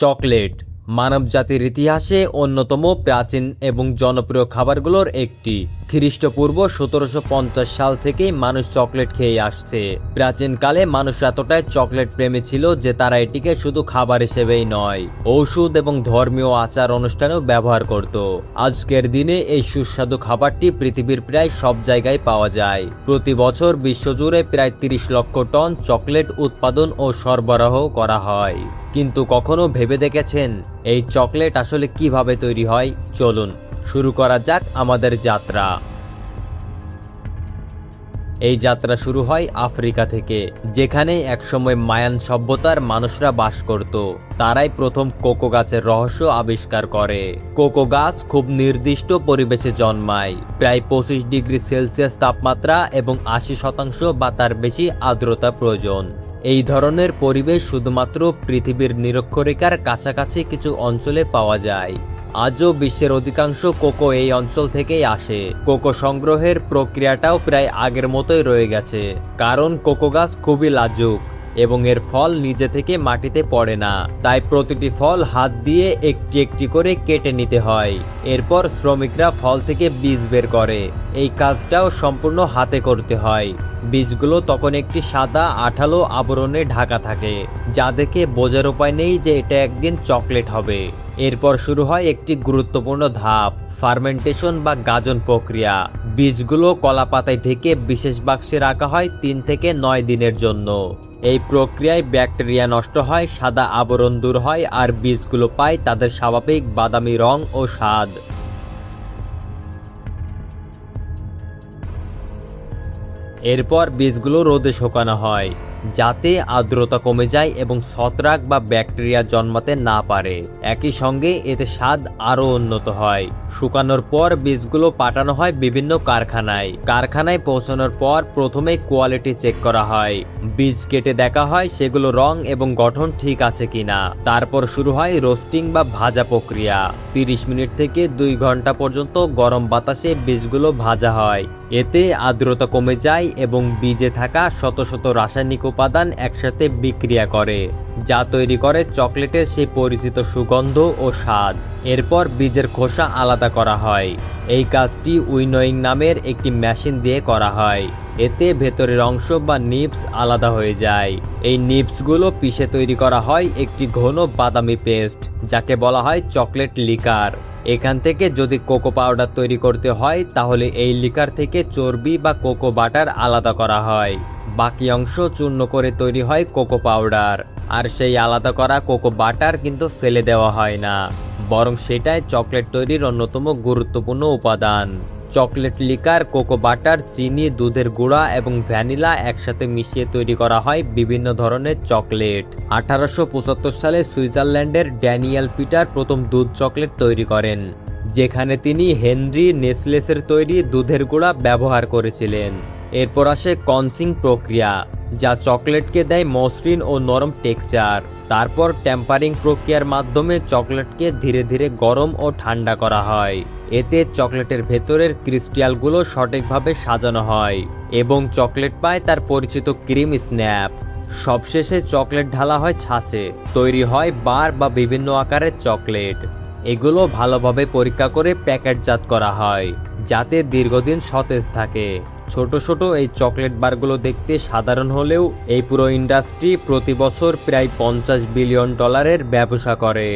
Chocolate মানবজাতির ইতিহাসে অন্যতম প্রাচীন এবং জনপ্রিয় খাবারগুলোর একটি। খ্রিস্টপূর্ব 1750 সাল থেকেই মানুষ চকলেট খেয়ে আসছে। প্রাচীনকালে মানুষ এতটাই চকলেট প্রেমী ছিল যে তারা এটিকে শুধু খাবার হিসেবেই নয়, ঔষধ এবং ধর্মীয় আচার অনুষ্ঠানেও ব্যবহার করত। আজকের দিনে এই সুস্বাদু খাবারটি পৃথিবীর প্রায় সব জায়গায় পাওয়া যায়। প্রতি বছর বিশ্বজুড়ে প্রায় 30 লক্ষ টন চকলেট উৎপাদন ও সরবরাহ করা হয়। কিন্তু কখনো ভেবে দেখেছেন এই চকলেট আসলে কিভাবে তৈরি হয়? চলুন শুরু করা যাক আমাদের যাত্রা। এই যাত্রা শুরু হয় আফ্রিকা থেকে, যেখানে একসময় মায়ান সভ্যতার মানুষরা বাস করত। তারাই প্রথম কোকো গাছের রহস্য আবিষ্কার করে। কোকো গাছ খুব নির্দিষ্ট পরিবেশে জন্মায়, প্রায় 25 ডিগ্রি সেলসিয়াস তাপমাত্রা এবং 80% বা তার বেশি আর্দ্রতা প্রয়োজন। এই ধরনের পরিবেশ শুধুমাত্র পৃথিবীর নিরক্ষরেখার কাছাকাছি কিছু অঞ্চলে পাওয়া যায়। আজও বিশ্বের অধিকাংশ কোকো এই অঞ্চল থেকেই আসে। কোকো সংগ্রহের প্রক্রিয়াটাও প্রায় আগের মতোই রয়ে গেছে, কারণ কোকো গাছ খুবই লাজুক এবং এর ফল নিজে থেকে মাটিতে পড়ে না। তাই প্রতিটি ফল হাত দিয়ে একটি একটি করে কেটে নিতে হয়। এরপর শ্রমিকরা ফল থেকে বীজ বের করে। এই কাজটাও সম্পূর্ণ হাতে করতে হয়। বীজগুলো তখন একটি সাদা আঠালো আবরণে ঢাকা থাকে, যা দেখে বোঝার উপায় নেই যে এটা একদিন চকলেট হবে। এরপর শুরু হয় একটি গুরুত্বপূর্ণ ধাপ, ফার্মেন্টেশন বা গাজন প্রক্রিয়া। বীজগুলো কলা পাতায় ঢেকে বিশেষ বাক্সে রাখা হয় 3 থেকে 9 দিনের জন্য। এই প্রক্রিয়ায় ব্যাকটেরিয়া নষ্ট হয়, সাদা আবরণ দূর হয় আর বীজগুলো পায় তাদের স্বাভাবিক বাদামি রং ও স্বাদ। এরপর বীজগুলো রোদে শুকানো হয়, যাতে আর্দ্রতা কমে যায় এবং ছত্রাক বা ব্যাকটেরিয়া জন্মাতে না পারে। একই সঙ্গে এতে স্বাদ আরও উন্নত হয়। শুকানোর পর বীজগুলো পাঠানো হয় বিভিন্ন কারখানায় পৌঁছানোর পর প্রথমে কোয়ালিটি চেক করা হয়। বীজ কেটে দেখা হয় সেগুলো রং এবং গঠন ঠিক আছে কিনা। তারপর শুরু হয় রোস্টিং বা ভাজা প্রক্রিয়া। 30 মিনিট থেকে 2 ঘন্টা পর্যন্ত গরম বাতাসে বীজগুলো ভাজা হয়। এতে আর্দ্রতা কমে যায় এবং বীজে থাকা শত শত রাসায়নিক উপাদান একসাথে বিক্রিয়া করে, যা তৈরি করে চকলেটের সেই পরিচিত সুগন্ধ ও স্বাদ। এরপর বীজের খোসা আলাদা করা হয়। এই কাজটি উইনোয়িং নামের একটি মেশিন দিয়ে করা হয়। এতে ভেতরের অংশ বা নিপস আলাদা হয়ে যায়। এই নিপসগুলো পিষে তৈরি করা হয় একটি ঘন বাদামি পেস্ট, যাকে বলা হয় চকলেট লিকার। এখান থেকে যদি কোকো পাউডার তৈরি করতে হয়, তাহলে এই লিকার থেকে চর্বি বা কোকো বাটার আলাদা করা হয়। বাকি অংশ চূর্ণ করে তৈরি হয় কোকো পাউডার। আর সেই আলাদা করা কোকো বাটার কিন্তু ফেলে দেওয়া হয় না, বরং সেটাই চকলেট তৈরির অন্যতম গুরুত্বপূর্ণ উপাদান। চকলেট লিকার, কোকো বাটার, চিনি, দুধের গুঁড়া এবং ভ্যানিলা একসাথে মিশিয়ে তৈরি করা হয় বিভিন্ন ধরনের চকলেট। 1875 সালে সুইজারল্যান্ডের ড্যানিয়েল পিটার প্রথম দুধ চকলেট তৈরি করেন, যেখানে তিনি হেনরি নেসলেসের তৈরি দুধের গুঁড়া ব্যবহার করেছিলেন। এরপর আসে কনসিং প্রক্রিয়া, যা চকলেটকে দেয় মসৃণ ও নরম টেক্সচার। তারপর টেম্পারিং প্রক্রিয়ার মাধ্যমে চকলেটকে ধীরে ধীরে গরম ও ঠান্ডা করা হয়। এতে চকলেটের ভেতরের ক্রিস্টালগুলো সঠিকভাবে সাজানো হয় এবং চকলেট পায় তার পরিচিত ক্রিম স্ন্যাপ। সবশেষে চকলেট ঢালা হয় ছাঁচে। তৈরি হয় বার বা বিভিন্ন আকারের চকলেট। এগুলো ভালোভাবে পরীক্ষা করে প্যাকেটজাত করা হয়, যাতে দীর্ঘদিন সতেজ থাকে। ছোট ছোট এই চকলেট বারগুলো দেখতে সাধারণ হলেও এই পুরো ইন্ডাস্ট্রি প্রতি বছর প্রায় $50 বিলিয়ন ব্যবসা করে।